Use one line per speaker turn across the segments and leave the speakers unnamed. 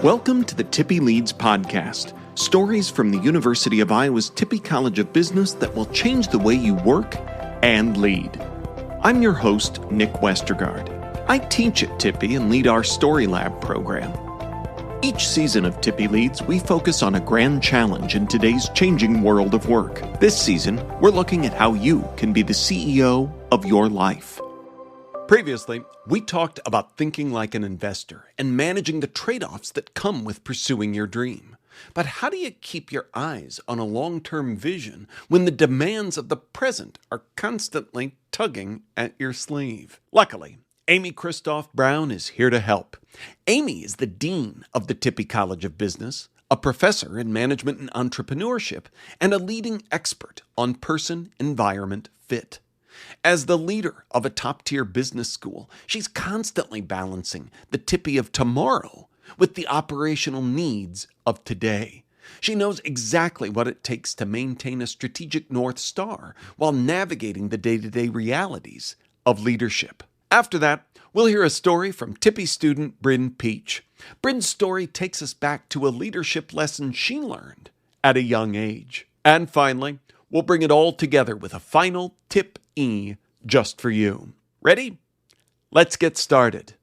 Welcome to the Tippie Leads podcast, stories from the University of Iowa's Tippie College of Business that will change the way you work and lead. I'm your host, Nick Westergaard. I teach at Tippie and lead our Story Lab program. Each season of Tippie Leads, we focus on a grand challenge in today's changing world of work. This season, we're looking at how you can be the CEO of your life. Previously, we talked about thinking like an investor and managing the trade-offs that come with pursuing your dream. But how do you keep your eyes on a long-term vision when the demands of the present are constantly tugging at your sleeve? Luckily, Amy Kristof-Brown is here to help. Amy is the Dean of the Tippie College of Business, a professor in management and entrepreneurship, and a leading expert on person-environment fit. As the leader of a top-tier business school, she's constantly balancing the Tippie of tomorrow with the operational needs of today. She knows exactly what it takes to maintain a strategic North Star while navigating the day-to-day realities of leadership. After that, we'll hear a story from Tippie student Brynn Pietzsch. Brynn's story takes us back to a leadership lesson she learned at a young age. And finally, we'll bring it all together with a final Tip E just for you. Ready? Let's get started.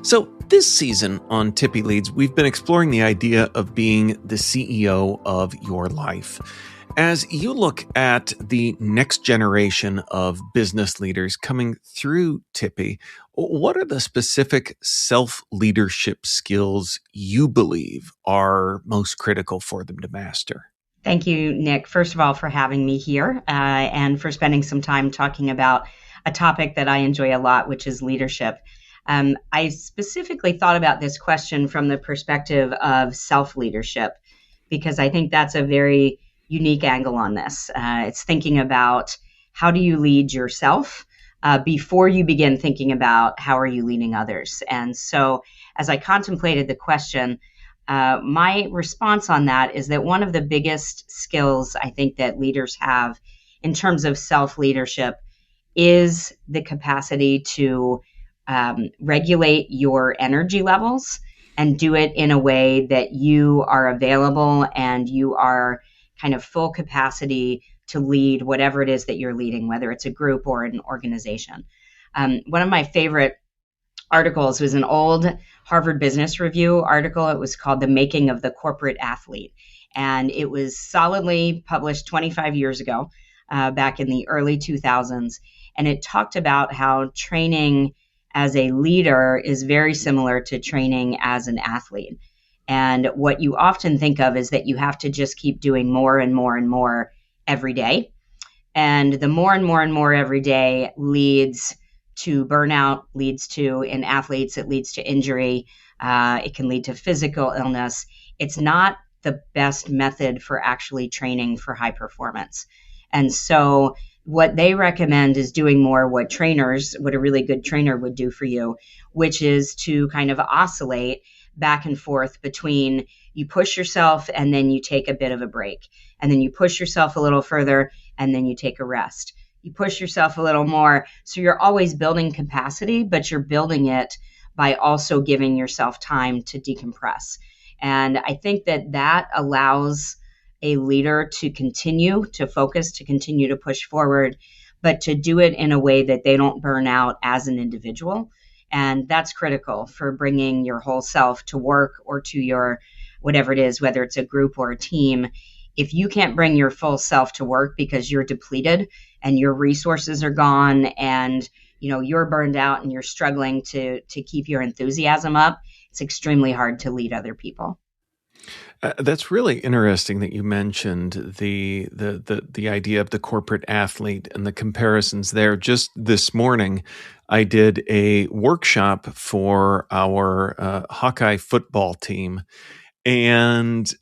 So this season on Tippie Leads, we've been exploring the idea of being the CEO of your life. As you look at the next generation of business leaders coming through Tippie, what are the specific self-leadership skills you believe are most critical for them to master?
Thank you, Nick, first of all, for having me here and for spending some time talking about a topic that I enjoy a lot, which is leadership. I specifically thought about this question from the perspective of self-leadership, because I think that's a very unique angle on this. It's thinking about how do you lead yourself before you begin thinking about how are you leading others. And so as I contemplated the question, my response on that is that one of the biggest skills I think that leaders have in terms of self-leadership is the capacity to regulate your energy levels and do it in a way that you are available and you are kind of full capacity to lead whatever it is that you're leading, whether it's a group or an organization. One of my favorite articles was an old Harvard Business Review article. It was called The Making of the Corporate Athlete. And it was solidly published 25 years ago, back in the early 2000s. And it talked about how training as a leader is very similar to training as an athlete. And what you often think of is that you have to just keep doing more and more and more every day. And the more and more and more every day leads to burnout, leads to, in athletes, it leads to injury. It can lead to physical illness. It's not the best method for actually training for high performance. And so what they recommend is doing more what a really good trainer would do for you, which is to kind of oscillate back and forth between you push yourself and then you take a bit of a break. And then you push yourself a little further and then you take a rest. You push yourself a little more. So you're always building capacity, but you're building it by also giving yourself time to decompress. And I think that allows a leader to continue to focus, to continue to push forward, but to do it in a way that they don't burn out as an individual. And that's critical for bringing your whole self to work or to your whatever it is, whether it's a group or a team. If you can't bring your full self to work because you're depleted and your resources are gone and you're burned out and you're struggling to keep your enthusiasm up, it's extremely hard to lead other people.
That's really interesting that you mentioned the idea of the corporate athlete and the comparisons there. Just this morning, I did a workshop for our Hawkeye football team. And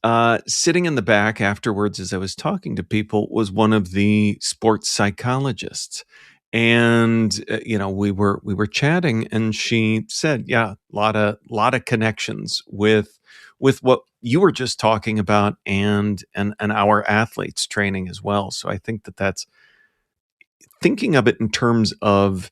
sitting in the back afterwards, as I was talking to people, was one of the sports psychologists. And we were chatting, and she said, "Yeah, a lot of connections with what you were just talking about, and our athletes training as well." So I think that's thinking of it in terms of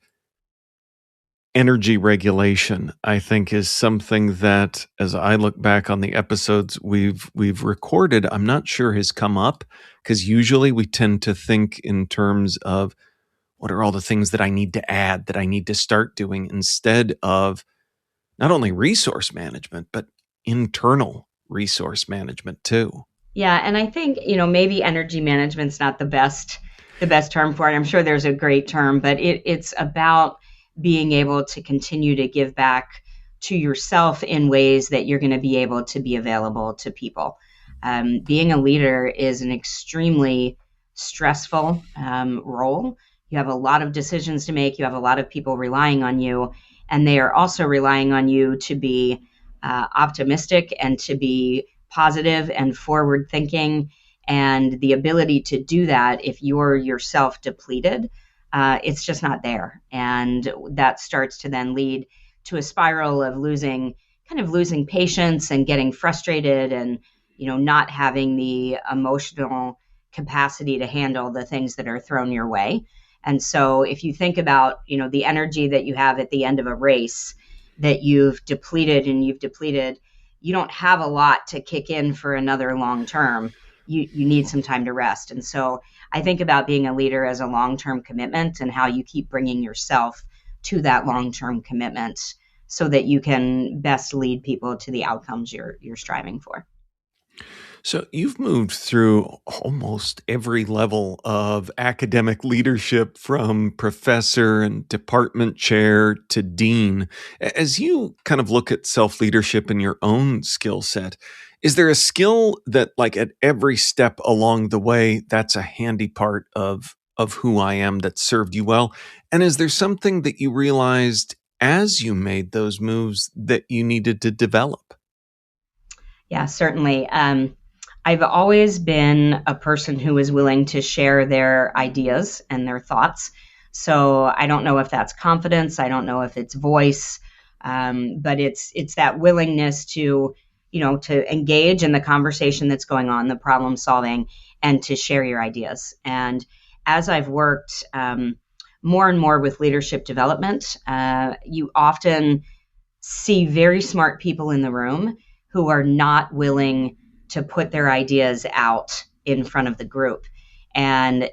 energy regulation, I think, is something that, as I look back on the episodes we've recorded, I'm not sure has come up, because usually we tend to think in terms of what are all the things that I need to add, that I need to start doing, instead of not only resource management, but internal resource management too.
Yeah, and I think, maybe energy management's not the best term for it. I'm sure there's a great term, but it's about being able to continue to give back to yourself in ways that you're going to be able to be available to people. Being a leader is an extremely stressful role. You have a lot of decisions to make. You have a lot of people relying on you, and they are also relying on you to be optimistic and to be positive and forward thinking. And the ability to do that, if you're yourself depleted, it's just not there. And that starts to then lead to a spiral of losing patience and getting frustrated, and, not having the emotional capacity to handle the things that are thrown your way. And so if you think about, the energy that you have at the end of a race that you've depleted, you don't have a lot to kick in for another long term. You need some time to rest. And so I think about being a leader as a long-term commitment, and how you keep bringing yourself to that long-term commitment so that you can best lead people to the outcomes you're striving for.
So you've moved through almost every level of academic leadership, from professor and department chair to dean. As you kind of look at self-leadership in your own skill set, is there a skill that, like, at every step along the way, that's a handy part of who I am, that served you well? And is there something that you realized as you made those moves that you needed to develop?
Yeah, certainly. I've always been a person who is willing to share their ideas and their thoughts. So I don't know if that's confidence. I don't know if it's voice, but it's that willingness to, to engage in the conversation that's going on, the problem solving, and to share your ideas. And as I've worked more and more with leadership development, you often see very smart people in the room who are not willing to put their ideas out in front of the group. And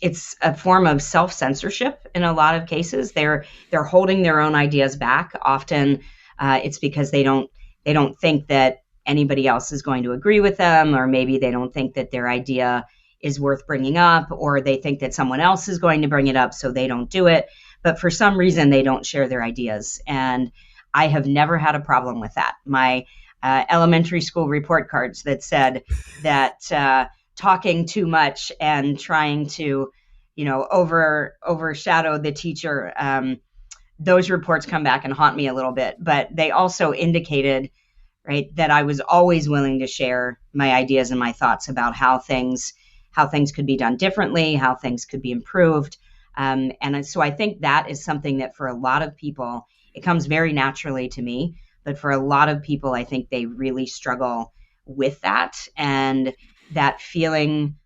it's a form of self-censorship in a lot of cases. They're holding their own ideas back. Often it's because they don't think that anybody else is going to agree with them, or maybe they don't think that their idea is worth bringing up, or they think that someone else is going to bring it up, so they don't do it. But for some reason, they don't share their ideas. And I have never had a problem with that. My elementary school report cards that said that talking too much and trying to, overshadow the teacher, those reports come back and haunt me a little bit. But they also indicated, right, that I was always willing to share my ideas and my thoughts about how things could be done differently, how things could be improved. And so I think that is something that for a lot of people, it comes very naturally to me. But for a lot of people, I think they really struggle with that, and that feeling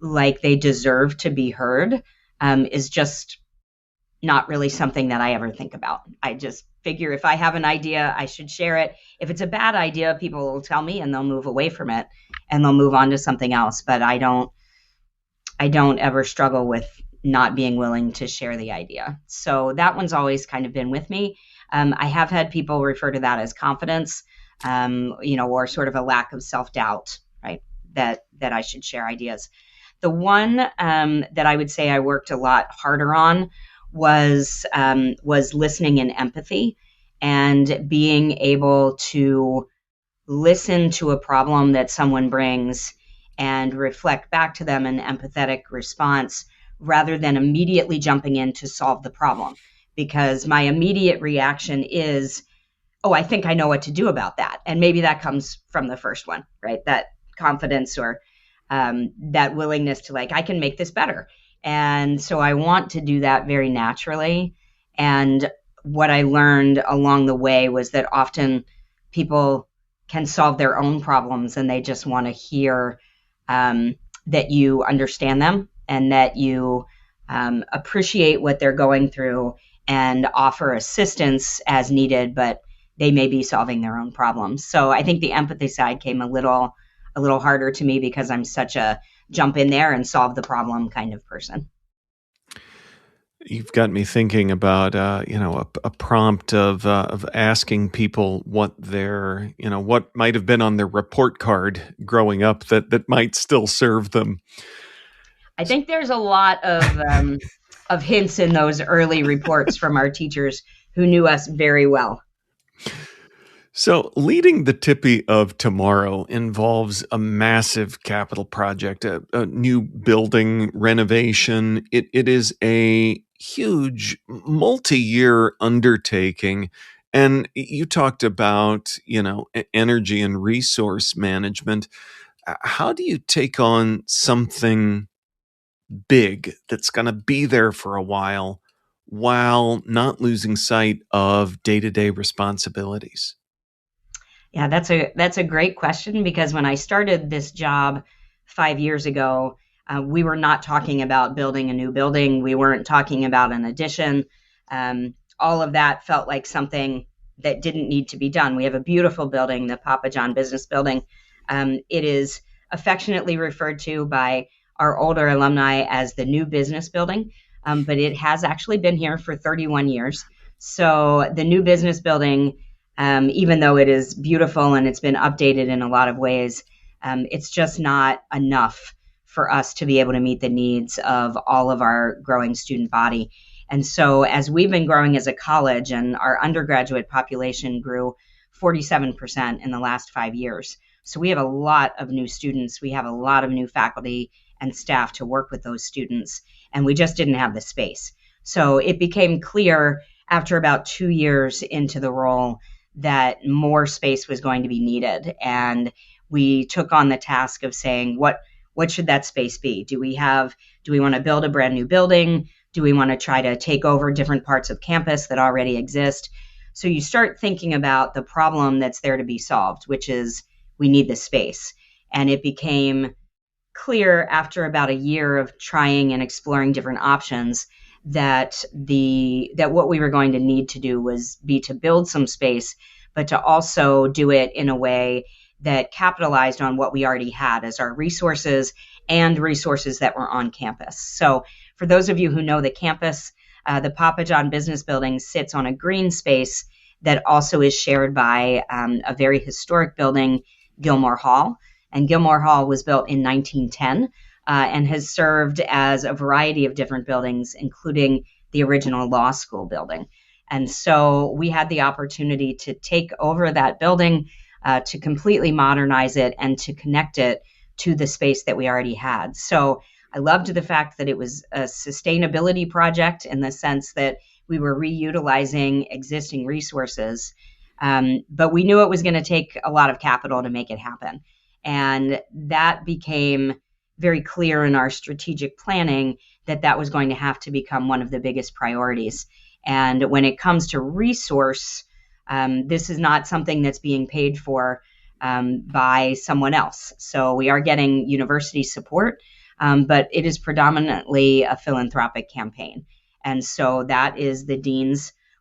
like they deserve to be heard is just not really something that I ever think about. I just figure if I have an idea, I should share it. If it's a bad idea, people will tell me and they'll move away from it and they'll move on to something else. But I don't ever struggle with not being willing to share the idea. So that one's always kind of been with me. I have had people refer to that as confidence, or sort of a lack of self-doubt, right? That I should share ideas. The one that I would say I worked a lot harder on was listening and empathy, and being able to listen to a problem that someone brings and reflect back to them an empathetic response, rather than immediately jumping in to solve the problem. Because my immediate reaction is, oh, I think I know what to do about that. And maybe that comes from the first one, right? That confidence, or that willingness to, like, I can make this better. And so I want to do that very naturally. And what I learned along the way was that often people can solve their own problems, and they just want to hear that you understand them, and that you appreciate what they're going through, and offer assistance as needed, but they may be solving their own problems. So I think the empathy side came a little harder to me because I'm such a jump in there and solve the problem kind of person.
You've got me thinking about, a prompt of asking people what their, what might have been on their report card growing up that might still serve them.
I think there's a lot of hints in those early reports from our teachers who knew us very well.
So leading the Tippie of tomorrow involves a massive capital project, a new building renovation. It is a huge multi-year undertaking. And you talked about, energy and resource management. How do you take on something big that's going to be there for a while not losing sight of day-to-day responsibilities?
Yeah, that's a great question, because when I started this job 5 years ago, we were not talking about building a new building. We weren't talking about an addition. All of that felt like something that didn't need to be done. We have a beautiful building, the Papa John Business Building. It is affectionately referred to by our older alumni as the new business building, but it has actually been here for 31 years. So the new business building, even though it is beautiful and it's been updated in a lot of ways, it's just not enough for us to be able to meet the needs of all of our growing student body. And so as we've been growing as a college, and our undergraduate population grew 47% in the last 5 years. So we have a lot of new students. We have a lot of new faculty and staff to work with those students, and we just didn't have the space. So it became clear after about 2 years into the role that more space was going to be needed. And we took on the task of saying, what should that space be? Do we want to build a brand new building? Do we want to try to take over different parts of campus that already exist? So you start thinking about the problem that's there to be solved, which is we need the space. And it became clear after about a year of trying and exploring different options that what we were going to need to do was to build some space, but to also do it in a way that capitalized on what we already had as our resources and resources that were on campus. So for those of you who know the campus, the Papa John Business Building sits on a green space that also is shared by a very historic building, Gilmore Hall. And Gilmore Hall was built in 1910 and has served as a variety of different buildings, including the original law school building. And so we had the opportunity to take over that building, to completely modernize it and to connect it to the space that we already had. So I loved the fact that it was a sustainability project in the sense that we were reutilizing existing resources, but we knew it was going to take a lot of capital to make it happen. And that became very clear in our strategic planning that was going to have to become one of the biggest priorities. And when it comes to resource, this is not something that's being paid for by someone else. So we are getting university support, but it is predominantly a philanthropic campaign. And so that is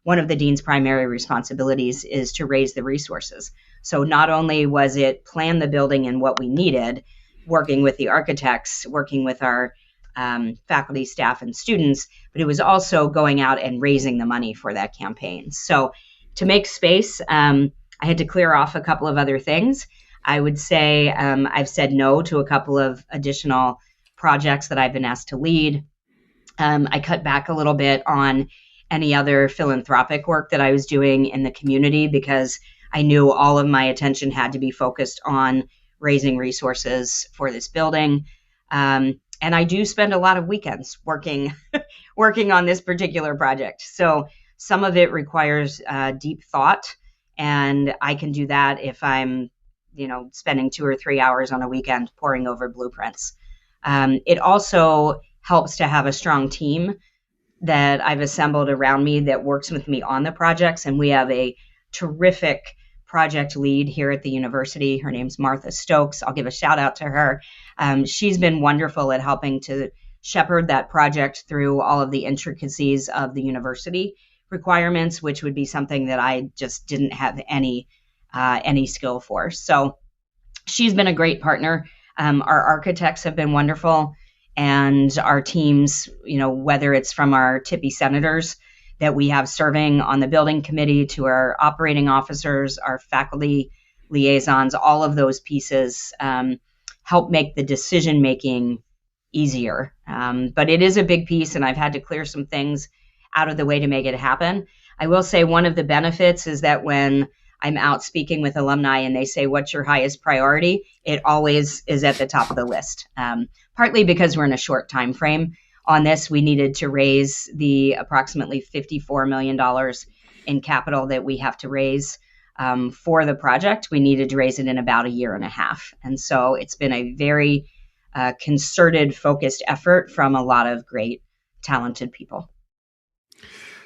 one of the dean's primary responsibilities is to raise the resources. So not only was it plan the building and what we needed, working with the architects, working with our faculty, staff, and students, but it was also going out and raising the money for that campaign. So to make space, I had to clear off a couple of other things. I would say I've said no to a couple of additional projects that I've been asked to lead. I cut back a little bit on any other philanthropic work that I was doing in the community because I knew all of my attention had to be focused on raising resources for this building. And I do spend a lot of weekends working on this particular project. So some of it requires deep thought, and I can do that if I'm, spending 2 or 3 hours on a weekend poring over blueprints. It also helps to have a strong team that I've assembled around me that works with me on the projects. And we have a terrific project lead here at the university. Her name's Martha Stokes. I'll give a shout out to her. She's been wonderful at helping to shepherd that project through all of the intricacies of the university. requirements, which would be something that I just didn't have any skill for. So she's been a great partner. Our architects have been wonderful, and our teams, whether it's from our Tippie senators that we have serving on the building committee to our operating officers, our faculty liaisons, all of those pieces help make the decision-making easier. But it is a big piece, and I've had to clear some things out of the way to make it happen. I will say one of the benefits is that when I'm out speaking with alumni and they say, what's your highest priority? It always is at the top of the list. Partly because we're in a short time frame on this. We needed to raise the approximately $54 million in capital that we have to raise for the project. We needed to raise it in about a year and a half. And so it's been a very concerted, focused effort from a lot of great, talented people.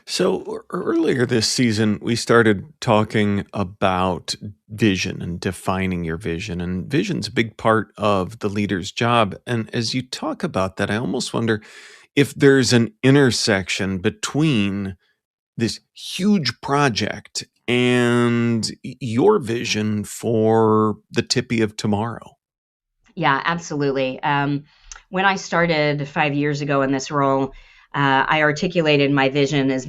So earlier this season, we started talking about vision and defining your vision. And vision's a big part of the leader's job. And as you talk about that, I almost wonder if there's an intersection between this huge project and your vision for the Tippie of tomorrow.
Yeah, absolutely. When I started 5 years ago in this role, I articulated my vision as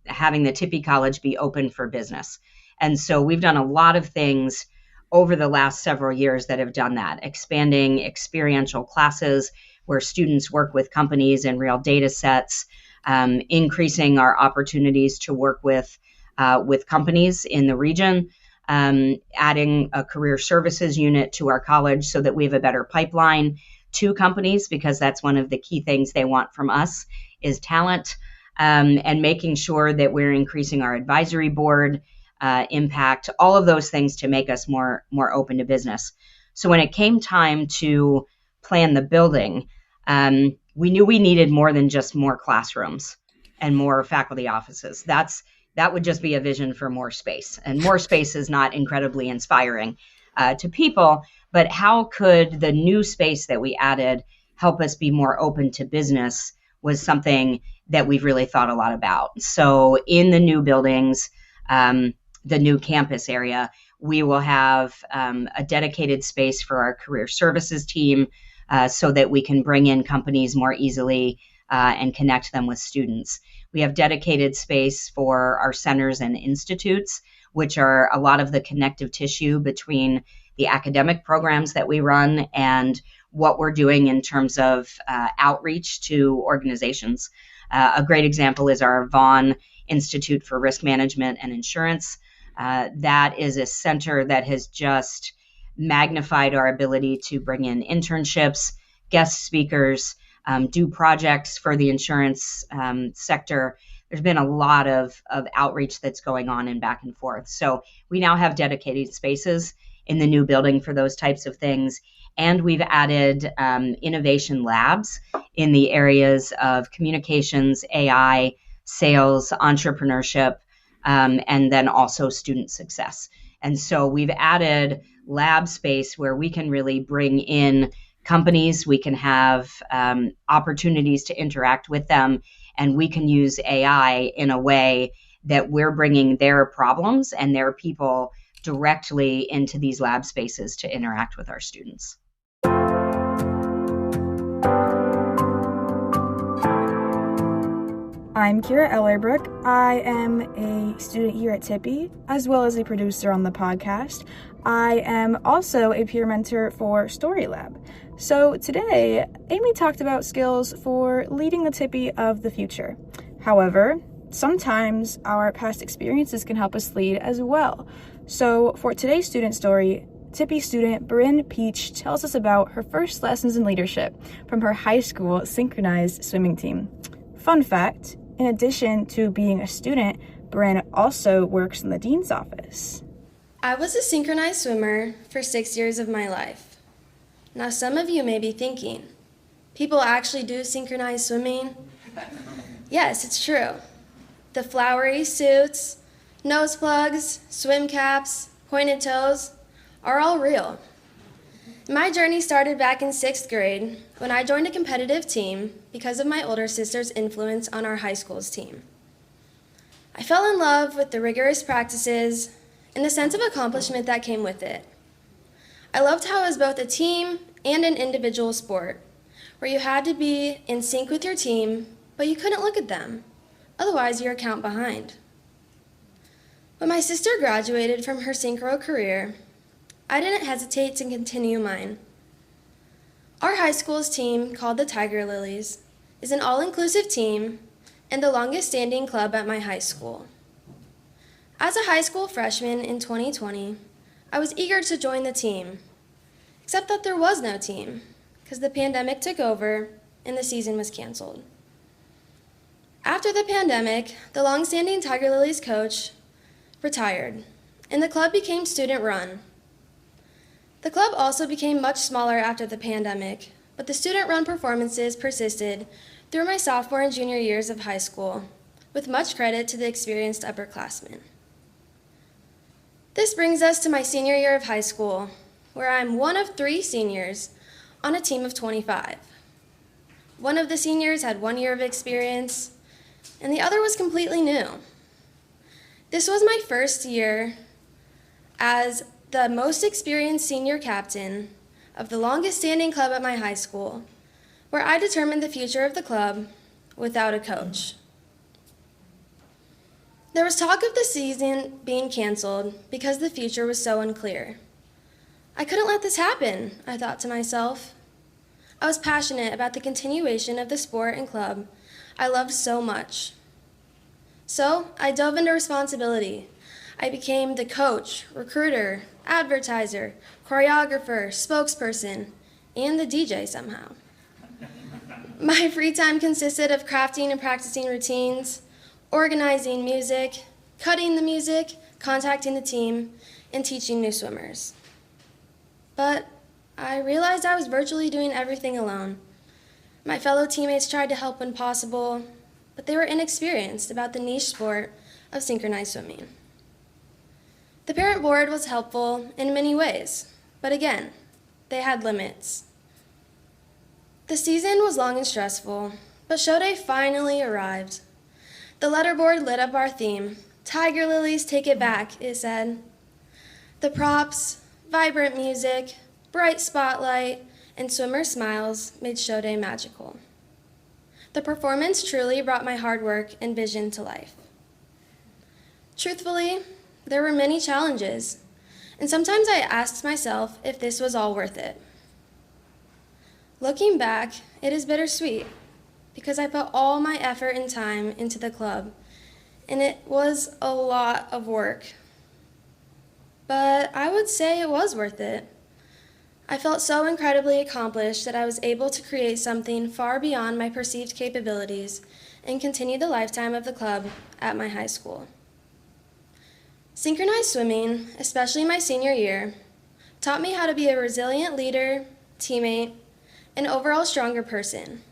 having the Tippie College be open for business. And so we've done a lot of things over the last several years that have done that, expanding experiential classes where students work with companies and real data sets, increasing our opportunities to work with companies in the region, adding a career services unit to our college so that we have a better pipeline to companies, because that's one of the key things they want from us is talent, and making sure that we're increasing our advisory board impact, all of those things to make us more open to business. So when it came time to plan the building, we knew we needed more than just more classrooms and more faculty offices. That would just be a vision for more space, and more space is not incredibly inspiring to people. But how could the new space that we added help us be more open to business was something that we've really thought a lot about. So in the new buildings, the new campus area, we will have a dedicated space for our career services team so that we can bring in companies more easily and connect them with students. We have dedicated space for our centers and institutes, which are a lot of the connective tissue between the academic programs that we run and what we're doing in terms of outreach to organizations. A great example is our Vaughn Institute for Risk Management and Insurance. That is a center that has just magnified our ability to bring in internships, guest speakers, do projects for the insurance sector. There's been a lot of outreach that's going on and back and forth. So we now have dedicated spaces in the new building for those types of things. And we've added innovation labs in the areas of communications, AI, sales, entrepreneurship, and then also student success. And so we've added lab space where we can really bring in companies, we can have opportunities to interact with them, and we can use AI in a way that we're bringing their problems and their people directly into these lab spaces to interact with our students.
I'm Kira Ellerbrook. I am a student here at Tippie, as well as a producer on the podcast. I am also a peer mentor for Story Lab. So today, Amy talked about skills for leading the Tippie of the future. However, sometimes our past experiences can help us lead as well. So for today's student story, Tippie student Brynn Pietzsch tells us about her first lessons in leadership from her high school synchronized swimming team. Fun fact, in addition to being a student, Brynn also works in the dean's office.
I was a synchronized swimmer for 6 years of my life. Now some of you may be thinking, people actually do synchronized swimming? Yes, it's true. The flowery suits, nose plugs, swim caps, pointed toes are all real. My journey started back in 6th grade when I joined a competitive team because of my older sister's influence on our high school's team. I fell in love with the rigorous practices and the sense of accomplishment that came with it. I loved how it was both a team and an individual sport, where you had to be in sync with your team, but you couldn't look at them. Otherwise, you're a count behind. When my sister graduated from her synchro career, I didn't hesitate to continue mine. Our high school's team, called the Tiger Lilies, is an all-inclusive team and the longest-standing club at my high school. As a high school freshman in 2020, I was eager to join the team, except that there was no team, because the pandemic took over and the season was canceled. After the pandemic, the long-standing Tiger Lilies coach retired, and the club became student-run. The club also became much smaller after the pandemic, but the student-run performances persisted through my sophomore and junior years of high school, with much credit to the experienced upperclassmen. This brings us to my senior year of high school, where I'm one of 3 seniors on a team of 25. One of the seniors had 1 year of experience, and the other was completely new. This was my first year as the most experienced senior captain of the longest-standing club at my high school, where I determined the future of the club without a coach. There was talk of the season being canceled because the future was so unclear. I couldn't let this happen, I thought to myself. I was passionate about the continuation of the sport and club I loved so much. So I dove into responsibility. I became the coach, recruiter, advertiser, choreographer, spokesperson, and the DJ somehow. My free time consisted of crafting and practicing routines, organizing music, cutting the music, contacting the team, and teaching new swimmers. But I realized I was virtually doing everything alone. My fellow teammates tried to help when possible, but they were inexperienced about the niche sport of synchronized swimming. The parent board was helpful in many ways, but again, they had limits. The season was long and stressful, but show day finally arrived. The letterboard lit up our theme. Tiger Lilies, take it back, it said. The props, vibrant music, bright spotlight, and swimmer smiles made show day magical. The performance truly brought my hard work and vision to life. Truthfully, there were many challenges, and sometimes I asked myself if this was all worth it. Looking back, it is bittersweet, because I put all my effort and time into the club, and it was a lot of work. But I would say it was worth it. I felt so incredibly accomplished that I was able to create something far beyond my perceived capabilities and continue the lifetime of the club at my high school. Synchronized swimming, especially my senior year, taught me how to be a resilient leader, teammate, and overall stronger person.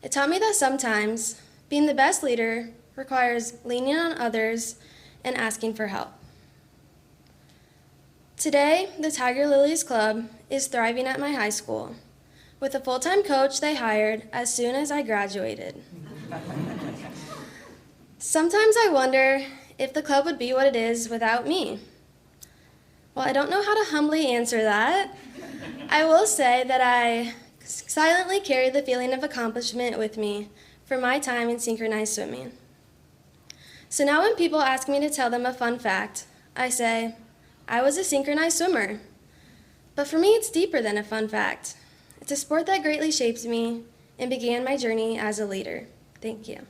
It taught me that sometimes being the best leader requires leaning on others and asking for help. Today, the Tiger Lilies Club is thriving at my high school, with a full-time coach they hired as soon as I graduated. Sometimes I wonder if the club would be what it is without me. Well, I don't know how to humbly answer that. I will say that I silently carry the feeling of accomplishment with me for my time in synchronized swimming. So now when people ask me to tell them a fun fact, I say, I was a synchronized swimmer. But for me, it's deeper than a fun fact. It's a sport that greatly shaped me and began my journey as a leader. Thank you.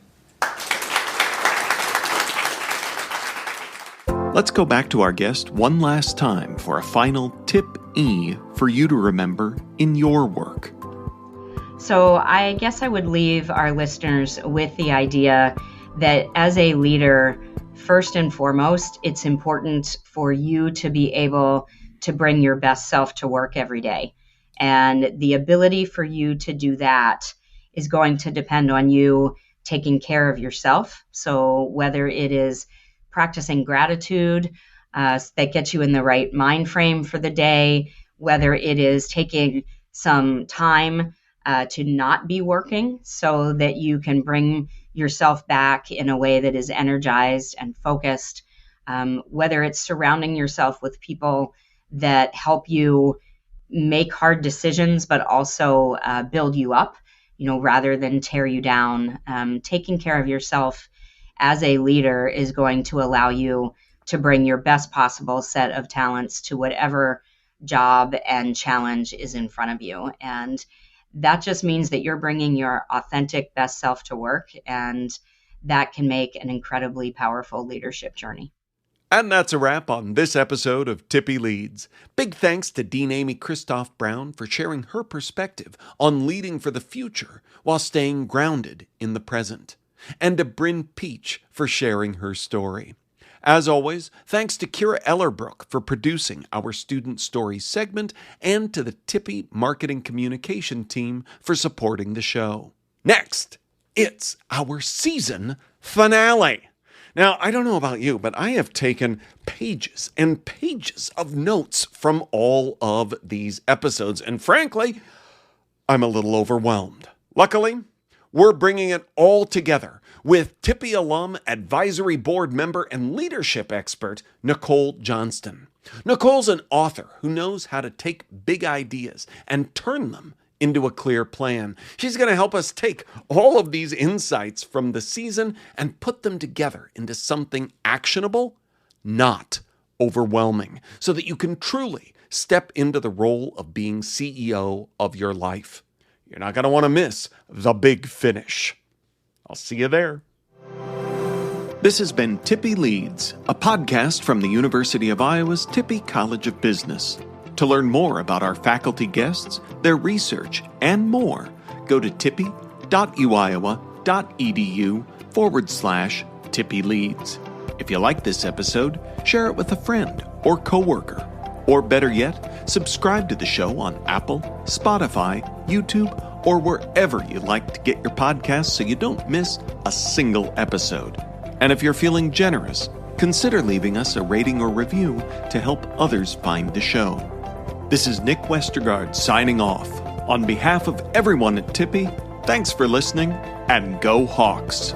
Let's go back to our guest one last time for a final tip E for you to remember in your work.
So I guess I would leave our listeners with the idea that as a leader, first and foremost, it's important for you to be able to bring your best self to work every day. And the ability for you to do that is going to depend on you taking care of yourself. So whether it is practicing gratitude that gets you in the right mind frame for the day, whether it is taking some time to not be working so that you can bring yourself back in a way that is energized and focused, whether it's surrounding yourself with people that help you make hard decisions, but also build you up, rather than tear you down. Taking care of yourself as a leader is going to allow you to bring your best possible set of talents to whatever job and challenge is in front of you. And that just means that you're bringing your authentic best self to work, and that can make an incredibly powerful leadership journey.
And that's a wrap on this episode of Tippie Leads. Big thanks to Dean Amy Kristof-Brown for sharing her perspective on leading for the future while staying grounded in the present, and to Brynn Pietzsch for sharing her story. As always, thanks to Kira Ellerbrook for producing our Student Stories segment, and to the Tippie Marketing Communication team for supporting the show. Next, it's our season finale. Now, I don't know about you, but I have taken pages and pages of notes from all of these episodes, and frankly, I'm a little overwhelmed. Luckily, we're bringing it all together with Tippie alum, advisory board member, and leadership expert, Nicole Johnston. Nicole's an author who knows how to take big ideas and turn them into a clear plan. She's going to help us take all of these insights from the season and put them together into something actionable, not overwhelming, so that you can truly step into the role of being CEO of your life. You're not going to want to miss the big finish. I'll see you there.
This has been Tippie Leads, a podcast from the University of Iowa's Tippie College of Business. To learn more about our faculty guests, their research, and more, go to tippie.uiowa.edu/Tippie Leads. If you like this episode, share it with a friend or coworker. Or better yet, subscribe to the show on Apple, Spotify, YouTube, or wherever you like to get your podcasts so you don't miss a single episode. And if you're feeling generous, consider leaving us a rating or review to help others find the show. This is Nick Westergaard signing off. On behalf of everyone at Tippie, thanks for listening, and go Hawks!